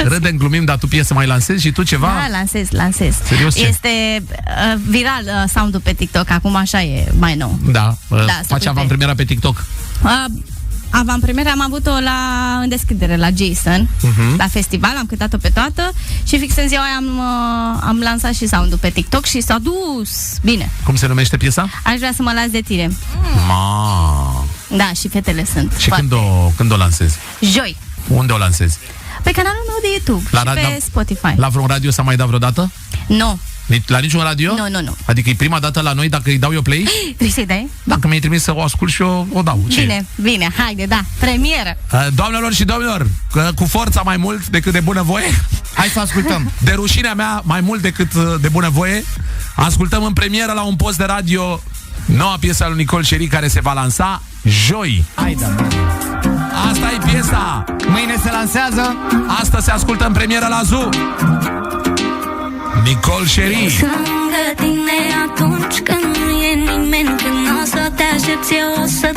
Râdem, glumim, dar tu piesă mai lansezi și tu ceva? Da, lansez. Serios, ce? Este viral sound-ul pe TikTok, acum așa e mai nou. Da, Da, faci avantpremiera pe TikTok. Avantpremiera am avut-o în deschidere la Jason, la festival, am cântat-o pe toată și fix în ziua aia am lansat și sound-ul pe TikTok și s-a dus bine. Cum se numește piesa? Aș vrea să mă las de tine. Da, și fetele sunt. Și când o lansezi? Joi. Unde o lansezi? Pe canalul meu de YouTube și pe Spotify. La vreun radio s-a mai dat vreodată? Nu. La niciun radio? Nu. Adică e prima dată la noi dacă îi dau eu play? Vrei să-i dai? Dacă mi-ai trimis să o ascult și eu o dau. Bine, haide, da, premieră. Doamnelor și domnilor, cu forța mai mult decât de bunăvoie, hai să ascultăm. De rușinea mea mai mult decât de bunăvoie, ascultăm în premieră la un post de radio noua piesă a lui Nicol Sherry, care se va lansa joi. Haide. Asta e piesa. Mâine se lansează. Asta se ascultă în premieră la Zoo. Nicol Sherry. Lângă tine atunci când nu e nimeni, când o să te aștepți, eu o să